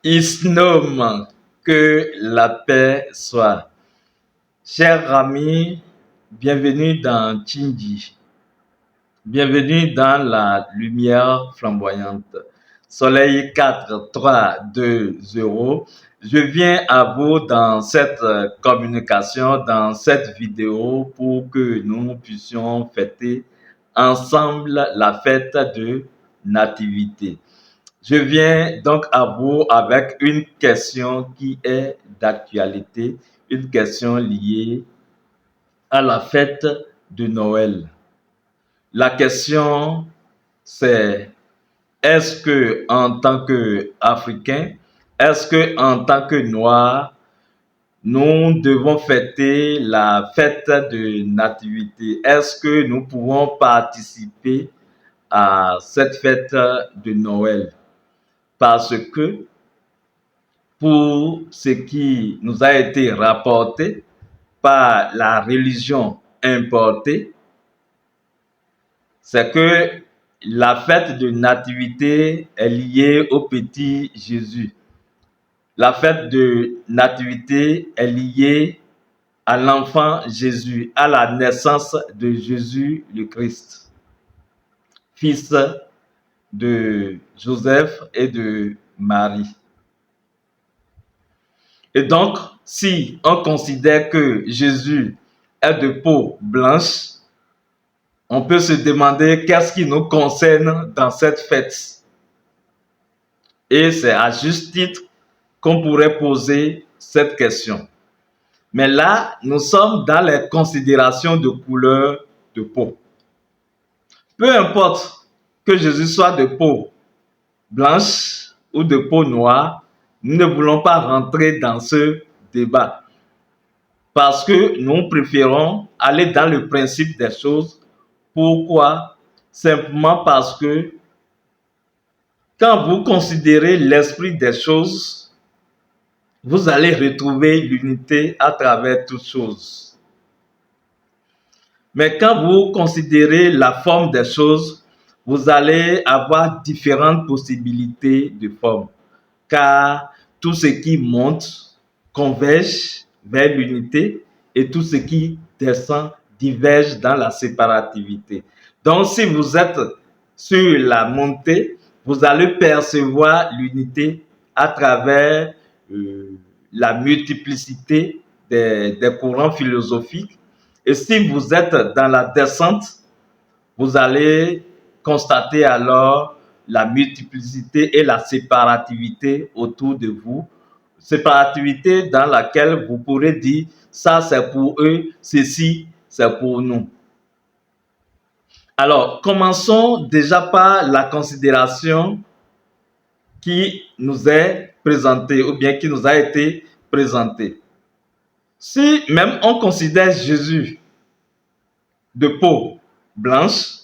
Isnom, que la paix soit. Chers amis, bienvenue dans Tchinji. Bienvenue dans la lumière flamboyante. Soleil 4, 3, 2, 0. Je viens à vous dans cette communication, dans cette vidéo pour que nous puissions fêter ensemble la fête de nativité. Je viens donc à vous avec une question qui est d'actualité, une question liée à la fête de Noël. La question, c'est est-ce que en tant qu'Africains, est-ce que en tant que Noirs, nous devons fêter la fête de nativité? Est-ce que nous pouvons participer à cette fête de Noël? Parce que pour ce qui nous a été rapporté par la religion importée, c'est que la fête de nativité est liée au petit Jésus. La fête de nativité est liée à l'enfant Jésus, à la naissance de Jésus le Christ, fils de Joseph et de Marie. Et donc, si on considère que Jésus est de peau blanche, on peut se demander qu'est-ce qui nous concerne dans cette fête. Et c'est à juste titre qu'on pourrait poser cette question. Mais là, nous sommes dans les considérations de couleur de peau. Peu importe que Jésus soit de peau blanche ou de peau noire, nous ne voulons pas rentrer dans ce débat parce que nous préférons aller dans le principe des choses. Pourquoi? Simplement parce que quand vous considérez l'esprit des choses, vous allez retrouver l'unité à travers toutes choses. Mais quand vous considérez la forme des choses, vous allez avoir différentes possibilités de forme, car tout ce qui monte converge vers l'unité et tout ce qui descend diverge dans la séparativité. Donc, si vous êtes sur la montée, vous allez percevoir l'unité à travers la multiplicité des courants philosophiques. Et si vous êtes dans la descente, vous allez constater alors la multiplicité et la séparativité autour de vous. Séparativité dans laquelle vous pourrez dire, ça c'est pour eux, ceci c'est pour nous. Alors, commençons déjà par la considération qui nous est présentée ou bien qui nous a été présentée. Si même on considère Jésus de peau blanche,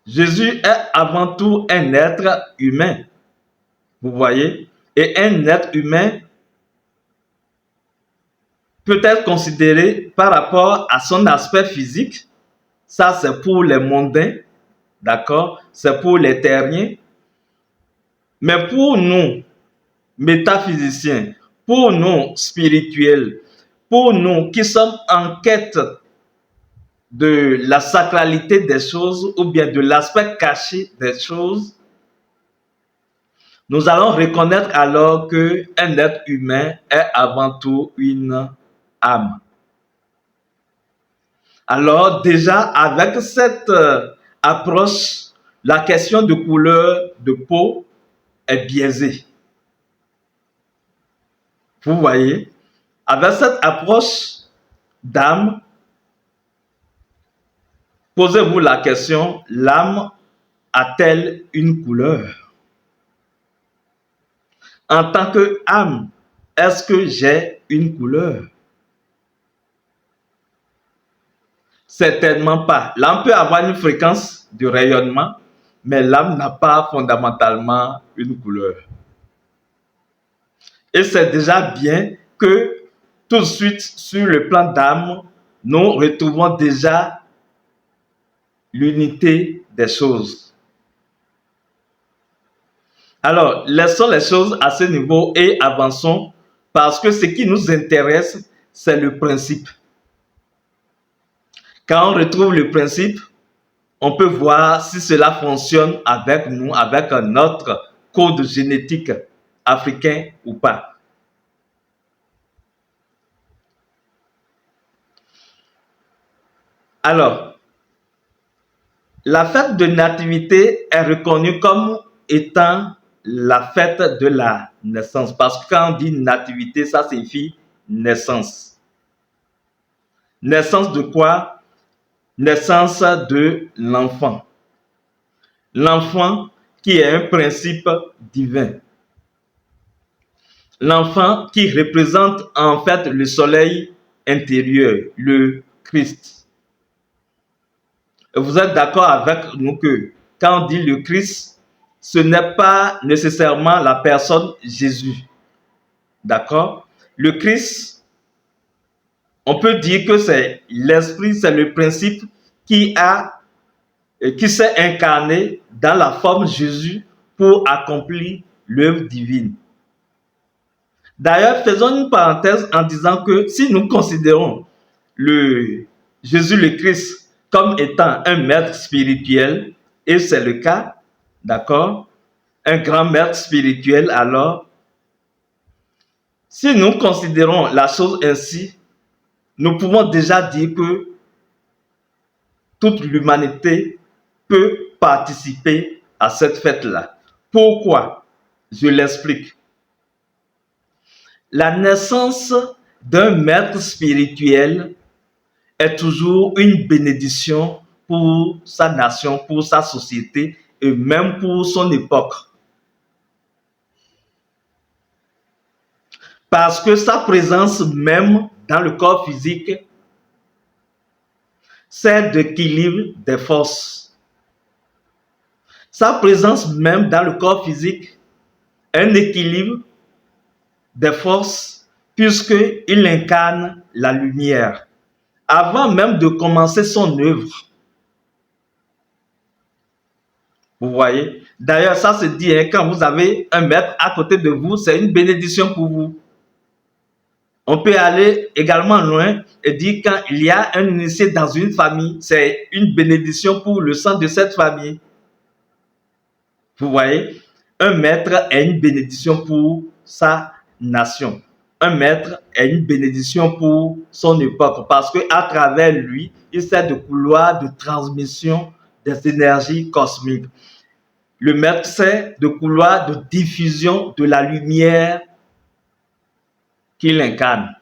Jésus est avant tout un être humain, vous voyez, et un être humain peut être considéré par rapport à son aspect physique. Ça, c'est pour les mondains, d'accord? C'est pour les terriens. Mais pour nous, métaphysiciens, pour nous, spirituels, pour nous qui sommes en quête de la sacralité des choses ou bien de l'aspect caché des choses, nous allons reconnaître alors qu'un être humain est avant tout une âme. Alors déjà, avec cette approche, la question de couleur de peau est biaisée. Vous voyez, avec cette approche d'âme, posez-vous la question, l'âme a-t-elle une couleur? En tant qu'âme, est-ce que j'ai une couleur? Certainement pas. L'âme peut avoir une fréquence de rayonnement, mais l'âme n'a pas fondamentalement une couleur. Et c'est déjà bien que tout de suite, sur le plan d'âme, nous retrouvons déjà l'unité des choses. Alors, laissons les choses à ce niveau et avançons parce que ce qui nous intéresse, c'est le principe. Quand on retrouve le principe, on peut voir si cela fonctionne avec nous, avec notre code génétique africain ou pas. Alors, la fête de nativité est reconnue comme étant la fête de la naissance. Parce que quand on dit nativité, ça signifie naissance. Naissance de quoi? Naissance de l'enfant. L'enfant qui est un principe divin. L'enfant qui représente en fait le soleil intérieur, le Christ. Et vous êtes d'accord avec nous que quand on dit le Christ, ce n'est pas nécessairement la personne Jésus. D'accord? Le Christ, on peut dire que c'est l'esprit, c'est le principe qui s'est incarné dans la forme Jésus pour accomplir l'œuvre divine. D'ailleurs, faisons une parenthèse en disant que si nous considérons le Jésus le Christ comme étant un maître spirituel, et c'est le cas, d'accord, un grand maître spirituel, alors, si nous considérons la chose ainsi, nous pouvons déjà dire que toute l'humanité peut participer à cette fête-là. Pourquoi? Je l'explique. La naissance d'un maître spirituel est toujours une bénédiction pour sa nation, pour sa société et même pour son époque. Parce que sa présence même dans le corps physique sert d'équilibre des forces. Sa présence même dans le corps physique est un équilibre des forces puisqu'il incarne la lumière. Avant même de commencer son œuvre, vous voyez, d'ailleurs ça se dit, hein, quand vous avez un maître à côté de vous, c'est une bénédiction pour vous. On peut aller également loin et dire quand il y a un initié dans une famille, c'est une bénédiction pour le sang de cette famille. Vous voyez, un maître est une bénédiction pour sa nation. Un maître est une bénédiction pour son époque parce qu'à travers lui, il sert de couloir de transmission des énergies cosmiques. Le maître sert de couloir de diffusion de la lumière qu'il incarne.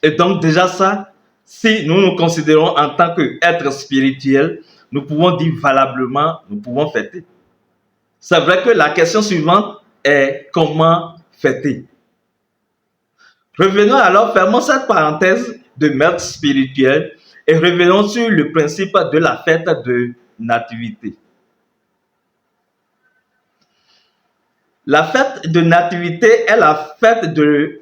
Et donc déjà ça, si nous nous considérons en tant qu'êtres spirituels, nous pouvons dire valablement, nous pouvons fêter. C'est vrai que la question suivante est comment fêter. Revenons alors, fermons cette parenthèse de maître spirituel et revenons sur le principe de la fête de nativité. La fête de nativité est la fête de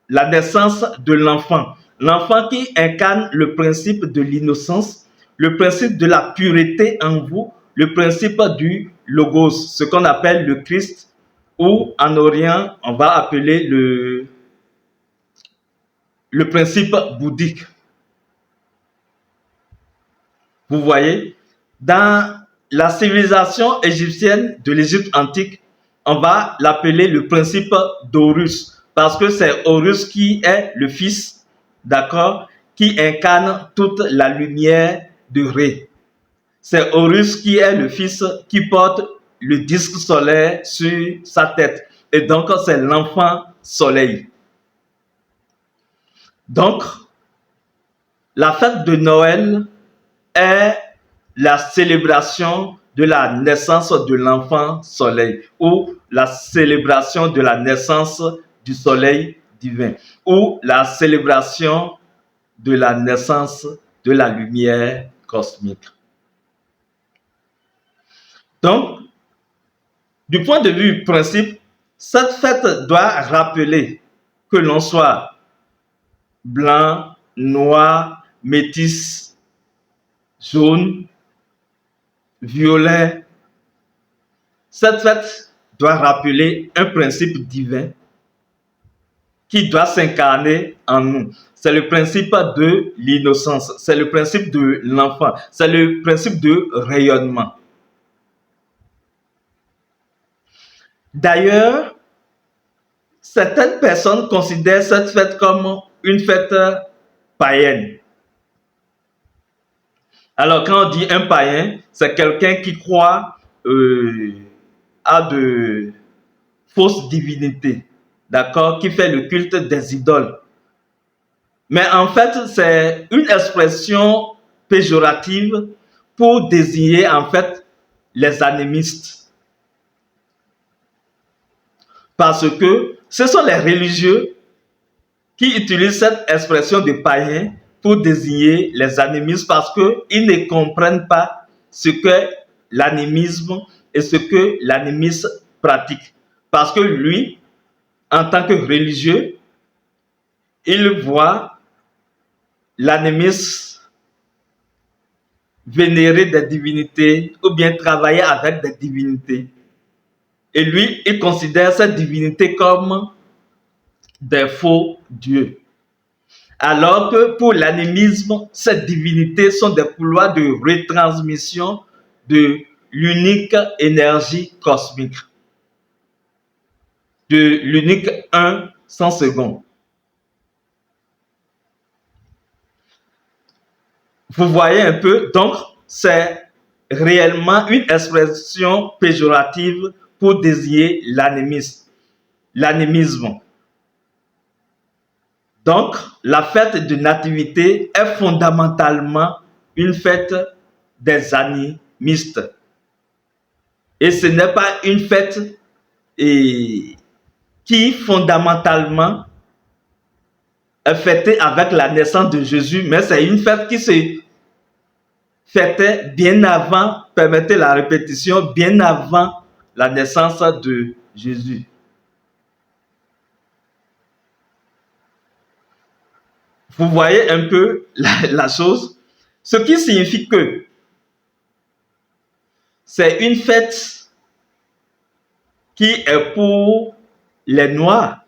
la naissance de l'enfant. L'enfant qui incarne le principe de l'innocence, le principe de la pureté en vous, le principe du logos, ce qu'on appelle le Christ, ou en Orient, on va appeler le principe bouddhique. Vous voyez, dans la civilisation égyptienne de l'Égypte antique, on va l'appeler le principe d'Horus, parce que c'est Horus qui est le fils, d'accord, qui incarne toute la lumière de Ré. C'est Horus qui est le fils qui porte le disque solaire sur sa tête. Et donc, c'est l'enfant soleil. Donc, la fête de Noël est la célébration de la naissance de l'enfant soleil ou la célébration de la naissance du soleil divin ou la célébration de la naissance de la lumière cosmique. Donc, du point de vue principe, cette fête doit rappeler que l'on soit blanc, noir, métis, jaune, violet, Cette fête doit rappeler un principe divin qui doit s'incarner en nous. C'est le principe de l'innocence, c'est le principe de l'enfant, c'est le principe de rayonnement. D'ailleurs, certaines personnes considèrent cette fête comme une fête païenne. Alors, quand on dit un païen, c'est quelqu'un qui croit à de fausses divinités, d'accord, qui fait le culte des idoles. Mais en fait, c'est une expression péjorative pour désigner en fait les animistes. Parce que ce sont les religieux qui utilisent cette expression de païen pour désigner les animistes parce qu'ils ne comprennent pas ce que l'animisme et ce que l'animiste pratique. Parce que lui, en tant que religieux, il voit l'animiste vénérer des divinités ou bien travailler avec des divinités. Et lui, il considère ces divinités comme des faux dieux. Alors que pour l'animisme, ces divinités sont des couloirs de retransmission de l'unique énergie cosmique, de l'unique 1 sans second. Vous voyez un peu, donc c'est réellement une expression péjorative pour désigner l'animisme. Donc, la fête de nativité est fondamentalement une fête des animistes. Et ce n'est pas une fête qui fondamentalement est fêtée avec la naissance de Jésus, mais c'est une fête qui se fêtait bien avant, permettez la répétition, bien avant la naissance de Jésus. Vous voyez un peu la chose, ce qui signifie que c'est une fête qui est pour les Noirs,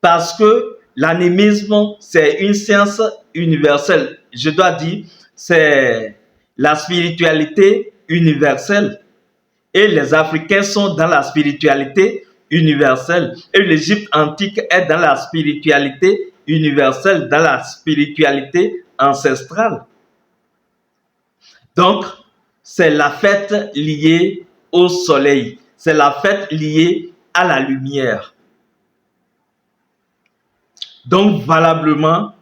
parce que l'animisme, c'est une science universelle. Je dois dire, c'est la spiritualité universelle. Et les Africains sont dans la spiritualité universelle. Et l'Égypte antique est dans la spiritualité universelle, dans la spiritualité ancestrale. Donc, c'est la fête liée au soleil. C'est la fête liée à la lumière. Donc, valablement,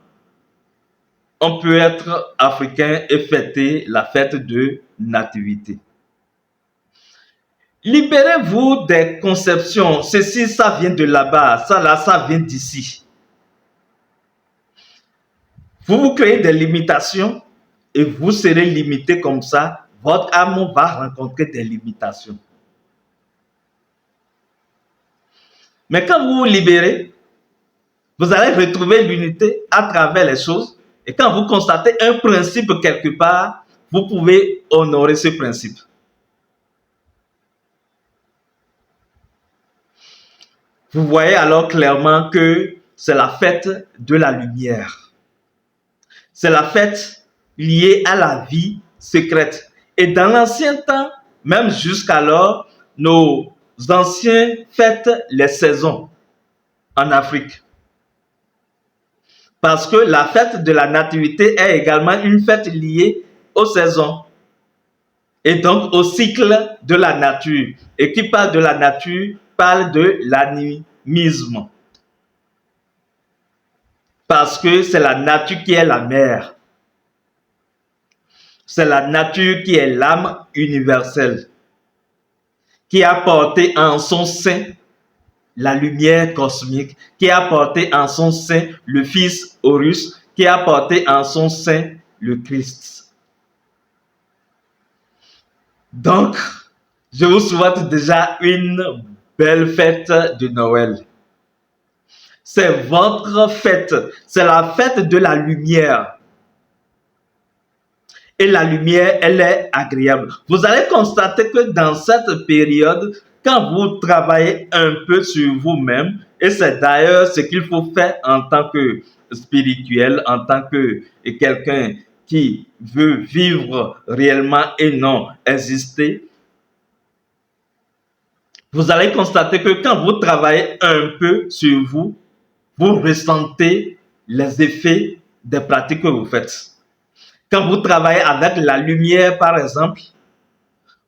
on peut être africain et fêter la fête de nativité. Libérez-vous des conceptions. Ceci, ça vient de là-bas. Ça, là, ça vient d'ici. Vous vous créez des limitations et vous serez limité comme ça. Votre âme va rencontrer des limitations. Mais quand vous vous libérez, vous allez retrouver l'unité à travers les choses. Et quand vous constatez un principe quelque part, vous pouvez honorer ce principe. Vous voyez alors clairement que c'est la fête de la lumière. C'est la fête liée à la vie secrète. Et dans l'ancien temps, même jusqu'alors, nos anciens fêtent les saisons en Afrique. Parce que la fête de la nativité est également une fête liée aux saisons. Et donc au cycle de la nature. Et qui parle de la nature, parle de l'animisme. Parce que c'est la nature qui est la mère. C'est la nature qui est l'âme universelle. Qui a porté en son sein la lumière cosmique, qui a porté en son sein le Fils Horus, qui a porté en son sein le Christ. Donc, je vous souhaite déjà une belle fête de Noël. C'est votre fête, c'est la fête de la lumière. Et la lumière, elle est agréable. Vous allez constater que dans cette période, quand vous travaillez un peu sur vous-même, et c'est d'ailleurs ce qu'il faut faire en tant que spirituel, en tant que quelqu'un qui veut vivre réellement et non exister, vous allez constater que quand vous travaillez un peu sur vous, vous ressentez les effets des pratiques que vous faites. Quand vous travaillez avec la lumière, par exemple,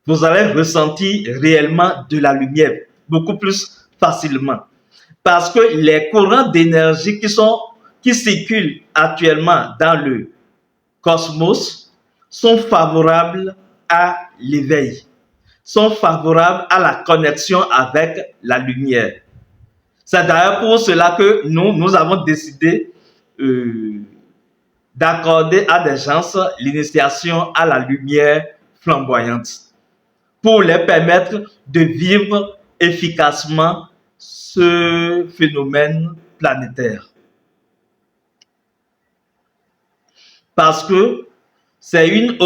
vous allez ressentir réellement de la lumière beaucoup plus facilement. Parce que les courants d'énergie qui circulent actuellement dans le cosmos sont favorables à l'éveil, sont favorables à la connexion avec la lumière. C'est d'ailleurs pour cela que nous avons décidé d'accorder à des gens l'initiation à la lumière flamboyante pour les permettre de vivre efficacement ce phénomène planétaire. Parce que c'est une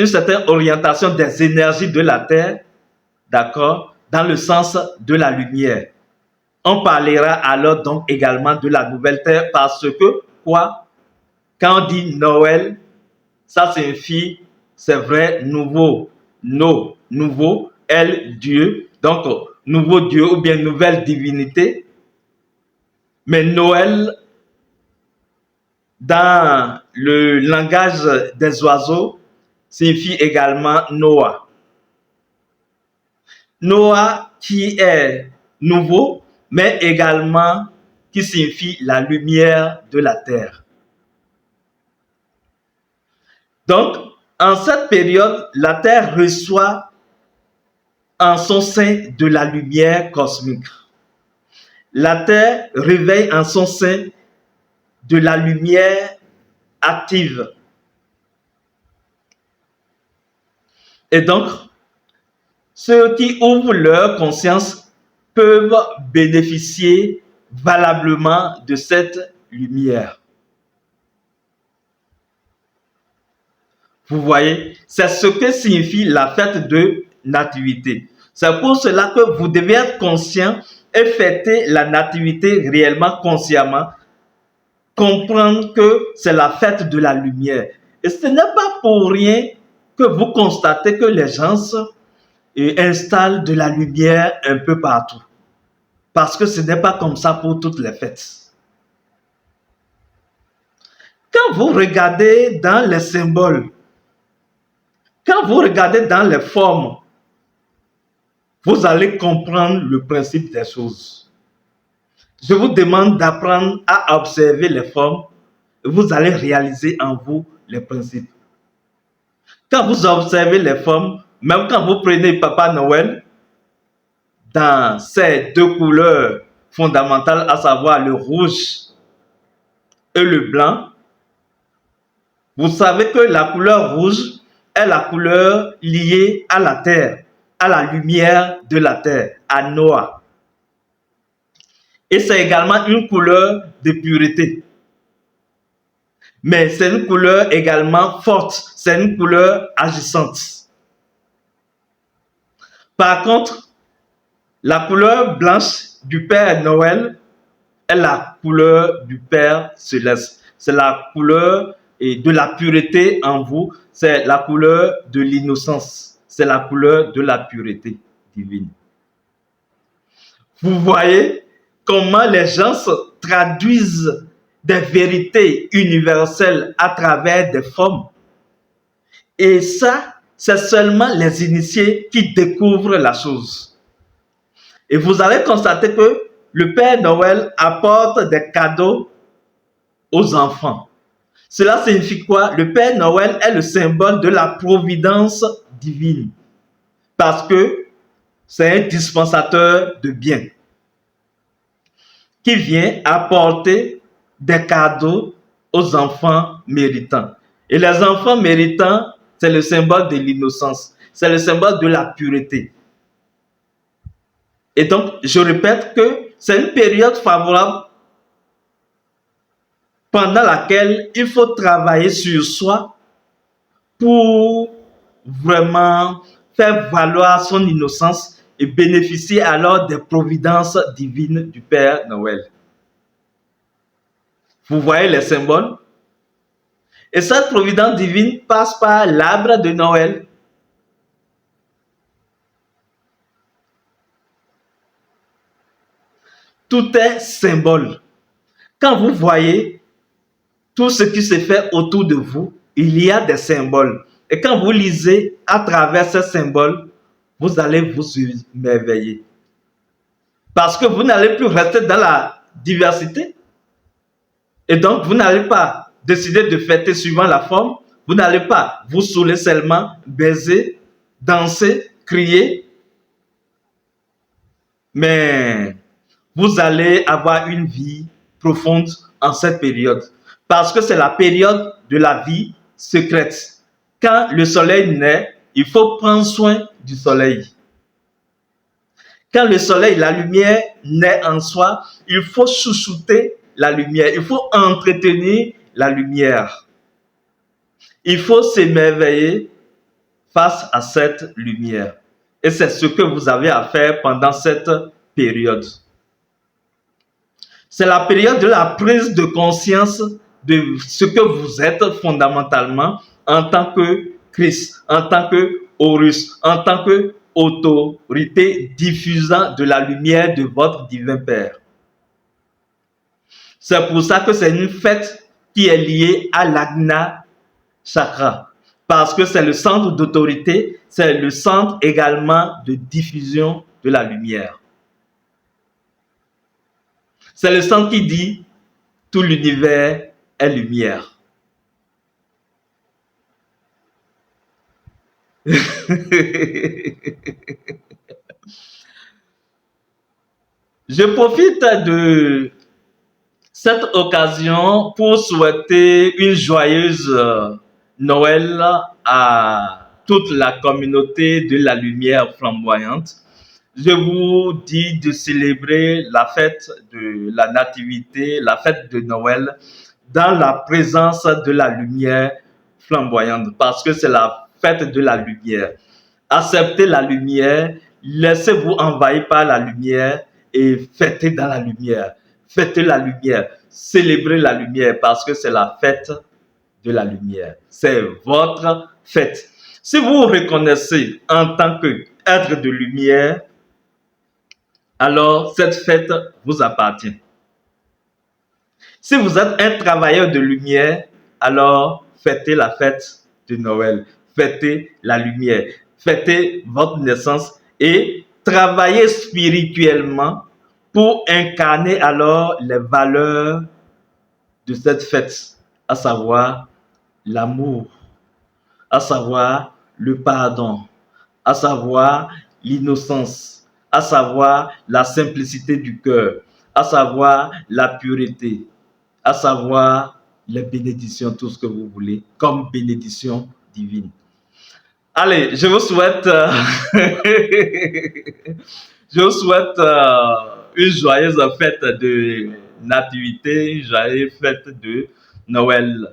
certaine orientation des énergies de la Terre, d'accord, dans le sens de la lumière. On parlera alors donc également de la nouvelle Terre parce que, quoi, quand on dit Noël, ça signifie, c'est vrai, nouveau, nouveau, elle, Dieu, donc nouveau Dieu ou bien nouvelle divinité. Mais Noël, dans le langage des oiseaux, signifie également Noah. Noah qui est nouveau, mais également qui signifie la lumière de la terre. Donc, en cette période, la terre reçoit en son sein de la lumière cosmique. La terre réveille en son sein de la lumière active. Et donc, ceux qui ouvrent leur conscience peuvent bénéficier valablement de cette lumière. Vous voyez, c'est ce que signifie la fête de nativité. C'est pour cela que vous devez être conscient et fêter la nativité réellement consciemment, comprendre que c'est la fête de la lumière. Et ce n'est pas pour rien que vous constatez que les gens installent de la lumière un peu partout. Parce que ce n'est pas comme ça pour toutes les fêtes. Quand vous regardez dans les symboles, quand vous regardez dans les formes, vous allez comprendre le principe des choses. Je vous demande d'apprendre à observer les formes et vous allez réaliser en vous les principes. Quand vous observez les formes, même quand vous prenez Papa Noël, dans ces deux couleurs fondamentales, à savoir le rouge et le blanc, vous savez que la couleur rouge est la couleur liée à la terre, à la lumière de la terre, à Noah. Et c'est également une couleur de pureté. Mais c'est une couleur également forte, c'est une couleur agissante. Par contre, la couleur blanche du Père Noël est la couleur du Père céleste. C'est la couleur de la pureté en vous, c'est la couleur de l'innocence, c'est la couleur de la pureté divine. Vous voyez comment les gens traduisent des vérités universelles à travers des formes. Et ça, c'est seulement les initiés qui découvrent la chose. Et vous allez constater que le Père Noël apporte des cadeaux aux enfants. Cela signifie quoi? Le Père Noël est le symbole de la providence divine. Parce que c'est un dispensateur de biens qui vient apporter des cadeaux aux enfants méritants. Et les enfants méritants, c'est le symbole de l'innocence. C'est le symbole de la pureté. Et donc, je répète que c'est une période favorable pendant laquelle il faut travailler sur soi pour vraiment faire valoir son innocence et bénéficier alors des providences divines du Père Noël. Vous voyez les symboles? Et cette providence divine passe par l'arbre de Noël. Tout est symbole. Quand vous voyez tout ce qui se fait autour de vous, il y a des symboles. Et quand vous lisez à travers ces symboles, vous allez vous émerveiller. Parce que vous n'allez plus rester dans la diversité. Et donc, vous n'allez pas décider de fêter suivant la forme. Vous n'allez pas vous saouler seulement, baiser, danser, crier. Mais vous allez avoir une vie profonde en cette période. Parce que c'est la période de la vie secrète. Quand le soleil naît, il faut prendre soin du soleil. Quand le soleil, la lumière naît en soi, il faut chouchouter la lumière. Il faut entretenir la lumière. Il faut s'émerveiller face à cette lumière. Et c'est ce que vous avez à faire pendant cette période. C'est la période de la prise de conscience de ce que vous êtes fondamentalement en tant que Christ, en tant que Horus, en tant que autorité diffusant de la lumière de votre divin Père. C'est pour ça que c'est une fête qui est liée à l'Agna Chakra. Parce que c'est le centre d'autorité, c'est le centre également de diffusion de la lumière. C'est le centre qui dit tout l'univers est lumière. Je profite de cette occasion pour souhaiter une joyeuse Noël à toute la communauté de la lumière flamboyante. Je vous dis de célébrer la fête de la nativité, la fête de Noël, dans la présence de la lumière flamboyante, parce que c'est la fête de la lumière. Acceptez la lumière, laissez-vous envahir par la lumière et fêtez dans la lumière. Fêtez la lumière, célébrez la lumière, parce que c'est la fête de la lumière. C'est votre fête. Si vous vous reconnaissez en tant qu'être de lumière, alors cette fête vous appartient. Si vous êtes un travailleur de lumière, alors fêtez la fête de Noël. Fêtez la lumière. Fêtez votre naissance et travaillez spirituellement pour incarner alors les valeurs de cette fête, à savoir l'amour, à savoir le pardon, à savoir l'innocence, à savoir la simplicité du cœur, à savoir la pureté, à savoir les bénédictions, tout ce que vous voulez, comme bénédiction divine. Allez, je vous souhaite, une joyeuse fête de nativité, une joyeuse fête de Noël.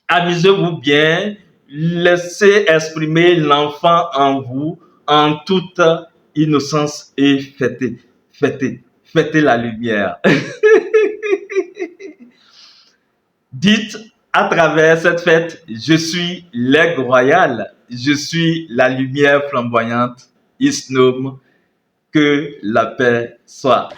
Amusez-vous bien, laissez exprimer l'enfant en vous en toute innocence et fêtez la lumière. Dites à travers cette fête, je suis l'aigle royal, je suis la lumière flamboyante, Isnom, que la paix soit.